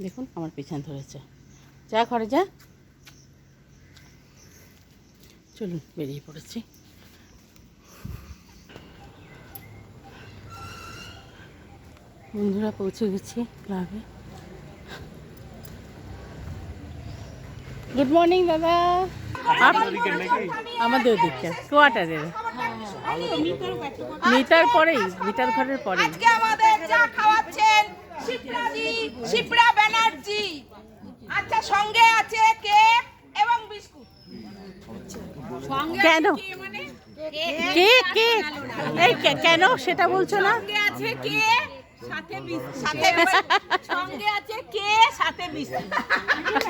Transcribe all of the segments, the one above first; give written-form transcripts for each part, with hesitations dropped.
দেখুন আমার পেছন ধরেছে। যা ঘরে যা। চলুন বেরিয়ে পড়েছি। বন্ধুরা পৌঁছে গেছি ক্লাবে। গুড মর্নিং দাদা। আমাদের ওদিকে কোয়ার্টারের মিটার পরেই, মিটার ঘরের পরেই। আজকে আমাদের চা খাওয়াচ্ছেন শিপ্রা ব্যানার্জি। আচ্ছা, সঙ্গে আছে কেক এবং বিস্কুট। কেন কেক? কেক এই কেন সেটা বলছো না? সঙ্গে আছে কেক সাথে বিস্কুট। সঙ্গে আছে কেক সাথে বিস্কুট।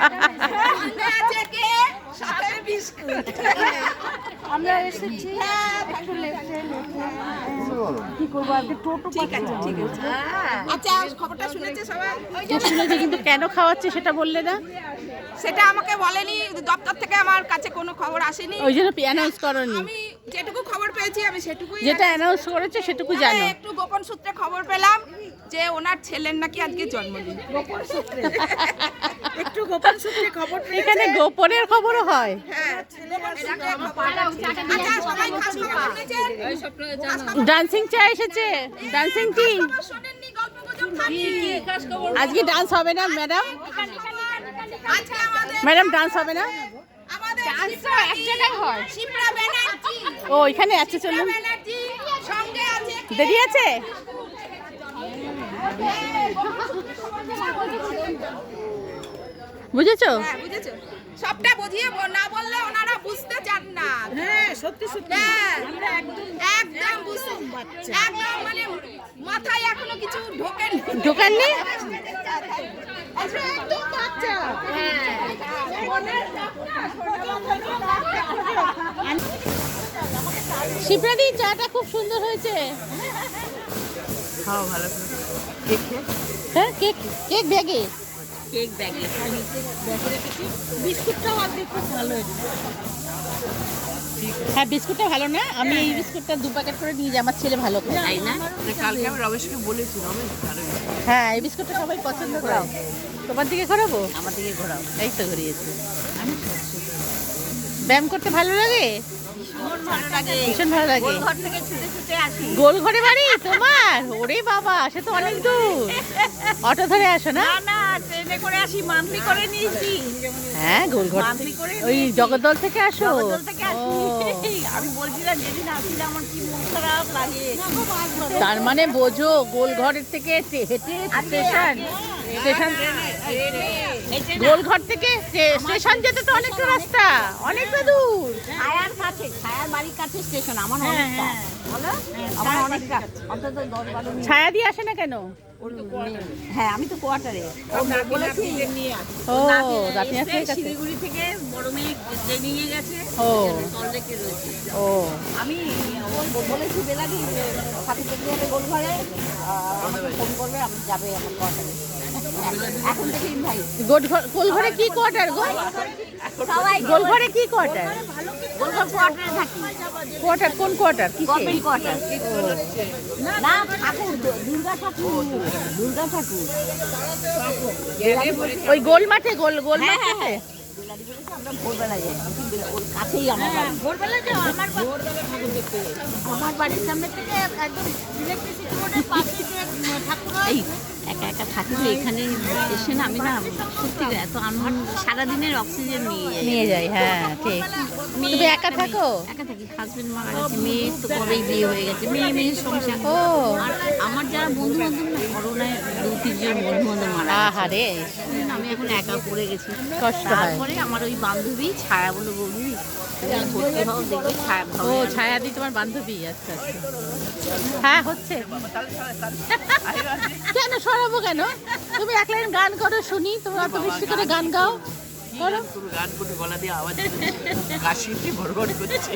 সঙ্গে আছে কেক সাথে বিস্কুট। আমরা এসেছি একটু লেটে কি করবো আজকে টোটো। ঠিক আছে, ঠিক আছে। আচ্ছা, খবরটা শুনেছে সবাই? শুনেছি, কিন্তু কেন খাওয়াচ্ছে সেটা বললে না। সেটা আমাকে বলেনি, দপ্তর থেকে আমার কাছে কোনো খবর আসেনি। ওই জন্য অ্যানাউন্স করনি। আমি যেটুকু খবর পেয়েছি আমি সেটুকুই, যেটা অ্যানাউন্স করেছে সেটুকু জানো। একটু গোপন সূত্রে খবর পেলাম যে ওনার ছেলের নাকি আজকে জন্মদিন। গোপন সূত্রে একটু গোপন সূত্রে খবর পেয়েছে। এখানে গোপনের খবরও হয়। হ্যাঁ, আচ্ছা, সবাই খাস খবর শুনেছেন? ডান্সিং চা এসেছে, ডান্সিং টি। খবর শোনেননি, গল্পগুজব থাকি। আজকে ডান্স হবে না ম্যাডাম? আজকে আমাদের ম্যাডাম ডান্স হবে না? আমাদের শিপ্রা এক জায়গায় হয়। শিপ্রা ব্যানার্জি, ও এখানে আছে, চলুন। ব্যানার্জি সঙ্গে আছে কেক। দেরি আছে। বুঝেছো? হ্যাঁ, বুঝেছো? সবটা বুঝিয়ে না বললে ওনারা বুঝতে চান না। হ্যাঁ সত্যি সত্যি একদম বুঝতে, একদম মানে মাথায় এখনো কিছু ঢোকেনি। ঢোকাননি? আচ্ছা, একদম বাচ্চা। শিপ্রাদি চাটা খুব সুন্দর হয়েছে। খাও ভালো করে। হ্যাঁ, কেক কেক ব্যাগে। কেক ব্যাগে বিস্কুটটাও আজকে খুব ভালো হয়েছে। হ্যাঁ, বিস্কুটটা ভালো না? আমি এই বিস্কুটটা 2 প্যাকেট করে নিয়ে যাই, আমার ছেলে ভালো খায়। তাই না? কালকে আমি রমেশকে বলেছি, রমেশ ভালো। হ্যাঁ, এই বিস্কুটটা সবাই পছন্দ করে। তোমার দিকে ঘোরাবো? আমার দিকে ঘোরাও। এই তো ঘুরিয়েছি। ব্যায়াম করতে ভালো লাগে? ভীষণ ভালো লাগে। ভীষণ ভালো লাগে। ঘর থেকে ছুটে ছুটে আসি। গোল ঘরে বাড়ি তোমার? ওরে বাবা, সে তো অনেক দূর। অটো ধরে আসো না? না না, ট্রেনে করে আসি, মান্থলি করে নিয়েছি। হ্যাঁ, গোলঘর মান্থলি করে ওই জগদ্দল থেকে আসো? জগদ্দল থেকে ও, আসি। আমি বলছিলাম যেদিন আসছিলাম আমার কি মন খারাপ লাগে। তার মানে বোঝো গোলঘরের থেকে হেঁটে স্টেশন, স্টেশন গোলঘর থেকে স্টেশন যেতে তো অনেকটা রাস্তা, অনেকটা দূর। ছায়ার কাছে, ছায়ার বাড়ির কাছে স্টেশন। আমার অনেকটা, বলো আমার অনেকটা, অন্তত 10-12 মিনিট। ছায়া দিয়ে আসে না কেন? হ্যাঁ, আমি তো কোয়ার্টারে বলেছি। ও, রাতে আসে কাছে। শিলিগুড়ি থেকে বড় মেয়ে ট্রেনিং এ গেছে, ও সল্টলেকে রয়েছে। ও, আমি বলেছি বেলাদি সাথে দেখতে হবে গোলঘরে, আমাকে ফোন করবে, আমি যাবে আমার কোয়ার্টারে। এখন থেকে ইনভাইট। গোলঘরে কি কোয়ার্টার গো? সবাই গোলঘরে কি কোয়ার্টার? গোলঘর কোয়ার্টারে থাকি। কোয়ার্টার কোন কোয়ার্টার? Government quarter. না, ঠাকুর, দুর্গা ঠাকুর, দুর্গা ঠাকুর। ওই গোল মাঠে, গোল গোল হ্যাঁ, মাঠে। হ্যাঁ, বেলাদি বলেছে আমরা ভোরবেলা যাই। ওর কাছেই আমার বাড়ি। ভোরবেলা যাও? আমার বাড়ির সামনে থেকে একদম ইলেকট্রিসিটি বোর্ডের পাশে যে ঠাকুর হয়। এই একা একা থাকি তো এখানে এসে না, আমি না সত্যি এত আনন্দ, সারাদিনের অক্সিজেন নিয়ে যাই। হ্যাঁ ঠিক। তুমি একা থাকো? একা থাকি, হাজবেন্ড মারা গেছে, মেয়ের তো কবেই বিয়ে হয়ে গেছে, মেয়ের সংসার। ও, আর আমার যারা বন্ধু বান্ধব না, করোনায় 2-3 জন বন্ধু বান্ধব মারা গেছে। আহারে, আমি এখন একা পড়ে গেছি। কষ্ট হয়। তারপরে আমার ওই বান্ধবী ছায়া বলে, বৌদি তুমি ভর্তি হও, দেখবে ছায়া ও ভালো। ছায়াদি তোমার বান্ধবী? আচ্ছা আচ্ছা, হ্যাঁ হচ্ছে। কেন সরাবো কেন? তুমি এক লাইন গান করো শুনি, তুমি অত বেশি করে গান গাও, করো। গান করে গলা দিয়ে আওয়াজ কাশিতে ভরভর করছে।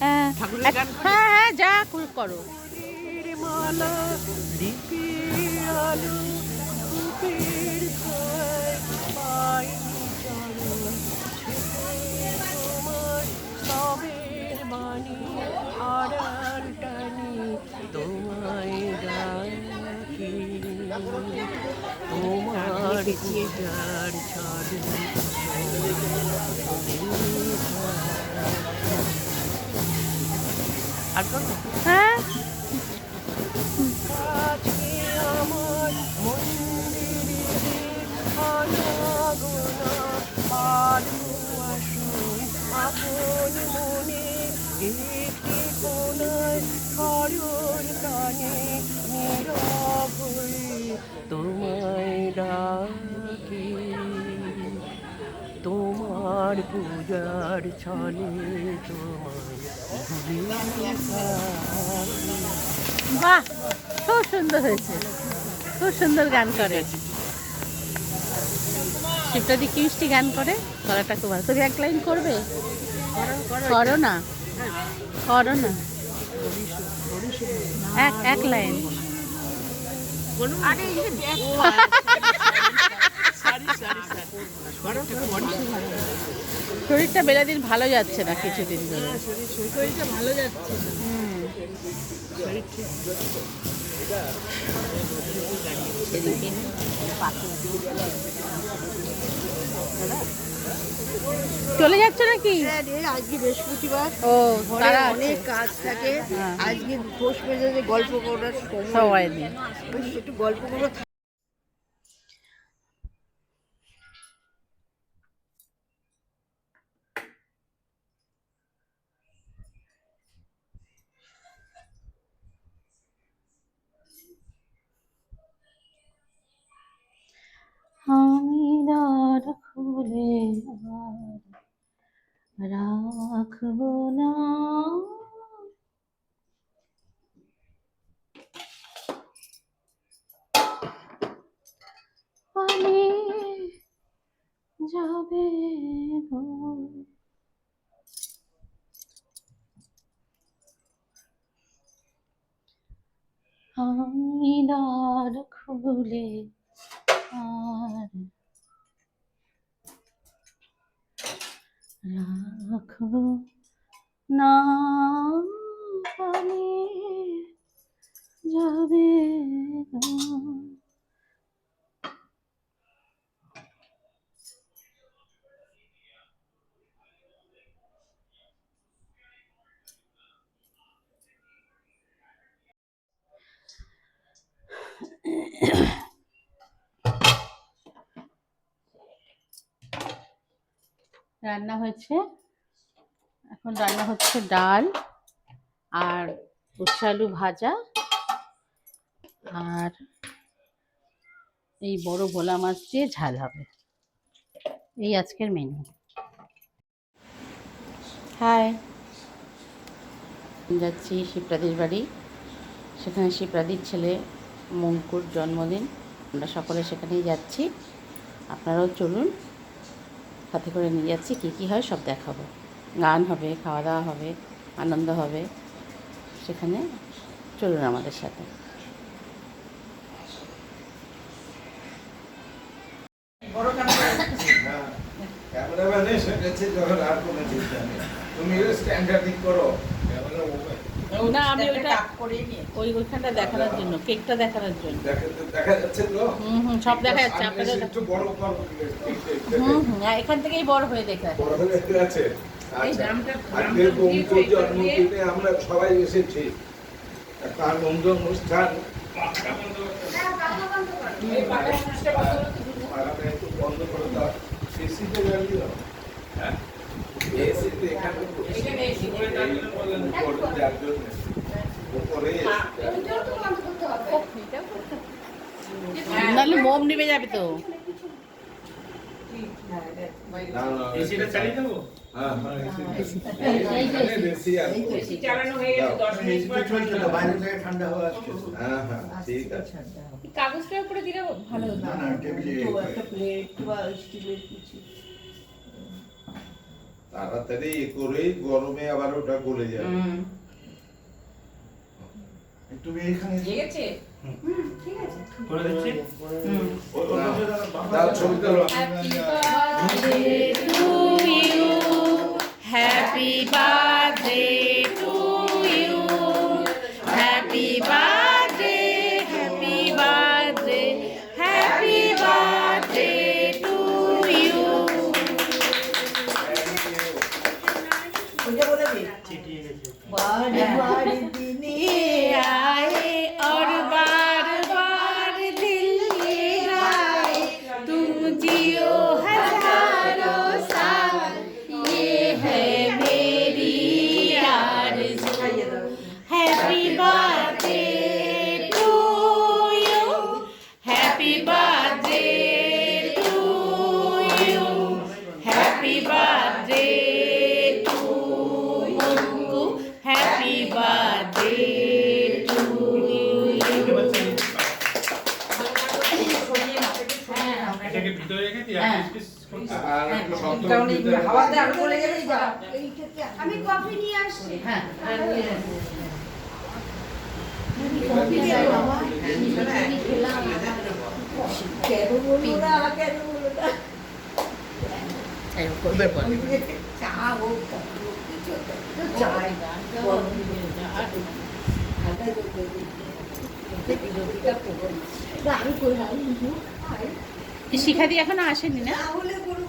হ্যাঁ ঠাকুরের গান করে? হ্যাঁ হ্যাঁ, যা করো। মালা দীপের আলো রূপের ছায় পাই চরণ তোমার সবের বাণী আড়াল টানি তোমায় ডাকি। তোমার পূজার ছলে আর কোনো হ্যাঁ আজকে আমার মন্দিরে অনাগোনা আলো আসুন আপন মনে একটি কোনায় ঘরের কানে নীরব হয়ে তোমায় ডাকি তোমার পূজার ছলে তোমায় ভুলে থাকি। বাহ খুব সুন্দর হয়েছে, খুব সুন্দর গান করে শিবটাদি, কি মিষ্টি গান করে, গলাটা খুব ভালো। তুমি এক লাইন করবে? করো না, করো না, এক লাইন। শরীরটা বেলাদিন ভালো যাচ্ছে না কিছুদিন ধরে, শরীরটা ভালো যাচ্ছে না। চলে যাচ্ছ নাকি? আজকে বৃহস্পতিবার, ও তারা অনেক কাজ থাকে। হ্যাঁ। আজকে ঘোষ মেজাজে গল্প করার সময় সবাই নিয়ে একটু গল্প করবো। আমি দ্বার খুলে আর রাখবো না, আমি যাবে গো। আমি দ্বার খুলে আর রাখবো না, আমি যাবে গো। রান্না হয়েছে, এখন রান্না হচ্ছে ডাল আর উচ্ছে আলু ভাজা আর এই বড় ভোলা মাছ দিয়ে ঝাল হবে, এই আজকের মেনু। হাই, যাচ্ছি শিবরাদির বাড়ি, সেখানে শিবরাদির ছেলে মঙ্কুর জন্মদিন, আমরা সকলে সেখানেই যাচ্ছি। আপনারাও চলুন, সাথে করে নিয়ে যাচ্ছি, কী কী হয় সব দেখাবো। গান হবে, খাওয়া দাওয়া হবে, আনন্দ হবে, সেখানে চলুন আমাদের সাথে। ক্যামেরাম্যান এসে গেছে যখন আর কোনো চিন্তা নেই, তুমি স্ট্যান্ডার্ড ঠিক করো ক্যামেরা মোবাইল না আমি ওইখানটা দেখানোর জন্য, কেকটা দেখানোর জন্য। দেখা যাচ্ছে তো? সব দেখা যাচ্ছে আপনাদের। একটু বড় করো। এখান থেকেই বড় হয়ে দেখা বড় হয়ে দেখতে আছে। আচ্ছা, আজকের বঙ্কুর জন্মদিনে আমরা সবাই এসেছি, একটা আনন্দ অনুষ্ঠান। একটু বন্ধ করে দাও, এসিতে জ্বালিয়ে দাও। হ্যাঁ, এসিতে এখানে যার জন্য উপরে নাহলে মোম নিভে যাবে তো। এসিটা চালিয়ে দেবো। হ্যাঁ এসি আছে, এসি চালানো হয়ে গেছে 10 মিনিট পর চলছে তো, বাইরে থেকে ঠান্ডা হওয়া আসছে। হ্যাঁ হ্যাঁ ঠিক আছে। কাগজটা উপরে দিলে ভালো হতো। না না টেবিলে একটা প্লেট বা স্টিলের কিছু। তাড়াতাড়ি করে গরমে আবার ওটা গলে যাবে। একটু এখানে লেগেছে? ঠিক আছে। করে দিচ্ছি। দাও ছবি তোলো। Happy birthday to you, happy birthday, happy birthday बार बार दिन आए और बार बार दिल ये गाए तुम जियो हजारों साल ये है मेरी आरज़ू happy birthday to you happy birthday to you happy birthday to Manku happy birthday to you এটাকে ভিতরে রেখে দিয়ে হ্যাঁ। আর একটা শব্দ হাওয়াতে আরো চলে গেলেই যা আমি কফি নিয়ে আসছি হ্যাঁ কেন বলবো না কেন বলবো না করবে পরে চা হোক কিছু তো চাই আমি কই শিখাদি এখনো আসেনি না তাহলে কোনো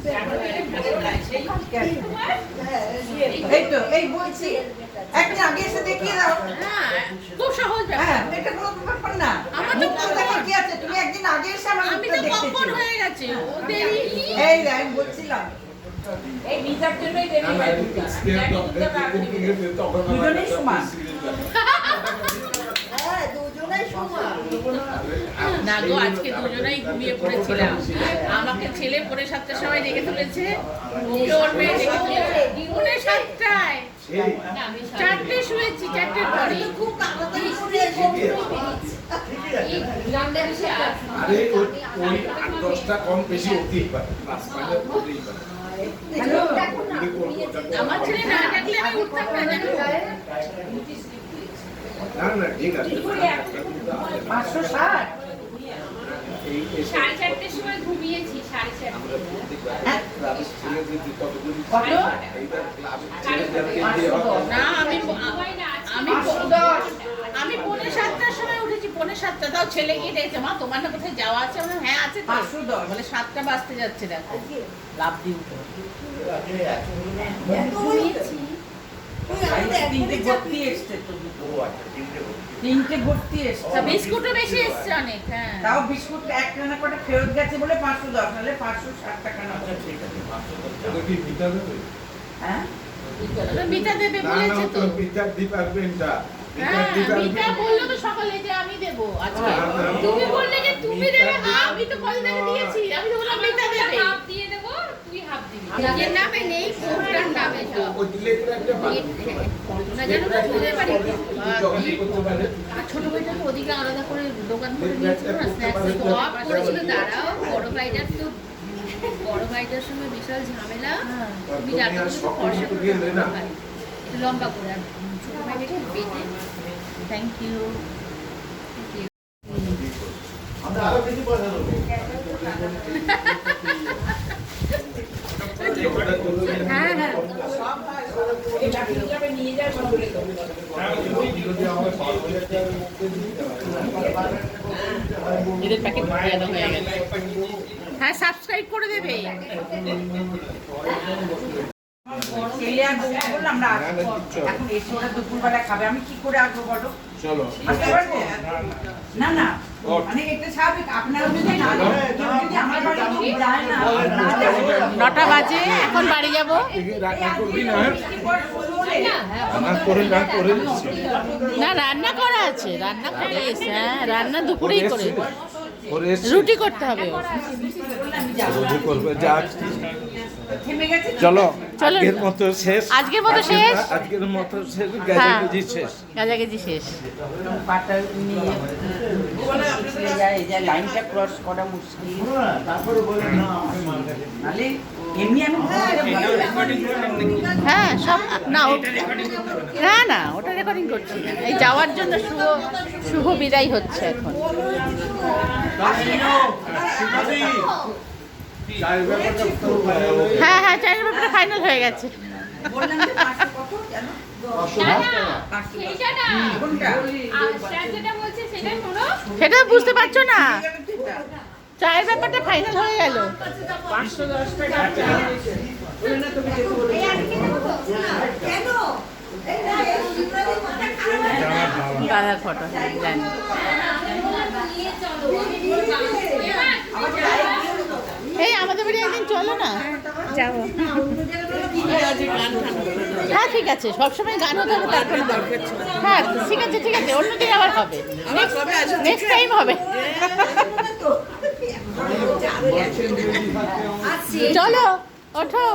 এই তো এই বলছি একদিন আগে এসে দেখিয়ে দাও খুব সহজ হ্যাঁ এটা কোনো ব্যাপার না আমার তো মুখটা কি আছে তুমি একদিন আগে এসে আমার আমি মুখটা তো দেখতে কখন হয়ে গেছে ওদের এই রে আমি বলছিলাম এই ভিসার জন্যই দেরি দুজনেই সমান হ্যাঁ দুজনেই সমান না গো আজকে দুজনেই ঘুমিয়ে পড়েছিলাম আমাকে ছেলে 7:30 সময় ডেকে তুলেছে ওকে ওর মেয়ে ডেকে তুলেছে 7:30 4টে শুয়েছি 4টের পরে খুব তাড়াতাড়ি করে আরে ওই 8-10টা কম বেশি হতেই পারে 5 মাইলে হতেই পারে আমার ছেলে না ডাকলে আমি উঠতাম না জানো না না ঠিক আছে 560 এই এসে 4:30 সময় ঘুমিয়েছি 4:30 আমরা প্রত্যেকবার ক্লাবের ছেলেদের যে কতগুলি কত? এইবার ক্লাবের ছেলেদেরকে দিয়ে হবে না আমি আমি 7:30 সময় উঠেছি 7:30 তাও ছেলে গিয়ে দেখছে মা তোমার না কোথায় যাওয়া আছে আমি হ্যাঁ আছে তো 510 বলে 7টা বাজতে যাচ্ছে দেখো লাভ দিয়ে উঠো তিনটে ভর্তি এসছে তো তিনটে ভর্তি এসছে তা বিস্কুটও বেশি এসছে অনেক হ্যাঁ তাও বিস্কুট একটা না করে ফেরত গেছে বলে 510 নাহলে 560 টাকা না ঠিক আছে ওটা কি ভিটা দেবে হ্যাঁ মিঠা দেবে না না বলেছে তো তো ভিটা ডিপার্টমেন্টটা হ্যাঁ মিঠা বললো তো সকালে যে আমি দেবো আজকে তুমি বললে যে তুমি দেবে আমি তো কল থেকে দিয়েছি আমি তো বললাম মিঠা দেবে হাফ দিয়ে দেবো তুই হাফ দিবি নিজের নামে নেই কোনটার নামে সব ওই দিলে করে একটা না জানো না তোদের বাড়ি জগনি করতে পারে আর ছোট ভাইটা তো ওদিকে আলাদা করে দোকান করে নিয়েছিল না স্ন্যাক্স সব করেছিল দাঁড়াও বড় ভাইটার তো বড় ভাইটার সঙ্গে বিশাল ঝামেলা তুমি যাকে ফর্সা করে লম্বা করে আর ছোট ভাইটাকে বেটে থ্যাংক ইউ আমরা আরো কিছু পয়সা দেবো হ্যাঁ হ্যাঁ নিয়ে যাওয়ার সঙ্গে এদের প্যাকেট হয়ে গেছে হ্যাঁ সাবস্ক্রাইব করে দেবে ছেলে আর বউ বললাম না এখন এসে ওরা দুপুরবেলা খাবে আমি কি করে আসবো বলো চলো আসতে পারবো না না মানে এটা স্বাভাবিক আপনারা যদি না কেউ যদি আমার বাড়ি লোক যায় না 9টা বাজে এখন বাড়ি যাব রান্না করবি না হ্যাঁ রান্না করে দিচ্ছি না রান্না করা আছে রান্না করে এসে হ্যাঁ রান্না দুপুরেই করে করে এসছি রুটি করতে হবে ওর। রুটি করবে যা থেমে গেছে চলো চলো। আজকের মতো শেষ আজকের মতো শেষ? আজকের মতো শেষ হ্যাঁ। গাজাগুজি শেষ গাজাগাজি শেষ পাটা নিয়ে পিছলে যায় এই যে লাইনটা ক্রস করা মুশকিল নালে এমনি আমি হ্যাঁ সব না না না ওটা রেকর্ডিং করছি না এই যাওয়ার জন্য শুভ বিদায় হচ্ছে এখন হ্যাঁ হ্যাঁ চায়ের ব্যাপারটা ফাইনাল হয়ে গেছে বললাম যে 500 কত জানো সেইটা না কোনটা আর স্যার যেটা বলছে সেটা শোনো সেটা বুঝতে পারছো না চায়ের ব্যাপারটা ফাইনাল হয়ে গেল 510 টাকা বলে না তুমি যেতে বলে কেন এই না দাদার ফটো জানি। এই আমাদের বাড়ি একদিন চলো না। যাবো। হ্যাঁ ঠিক আছে, সবসময় গান হতে হবে তারপরে দরকার। হ্যাঁ ঠিক আছে ঠিক আছে, অন্যদিন আবার হবে, নেক্সট টাইম হবে। চলো ওঠো।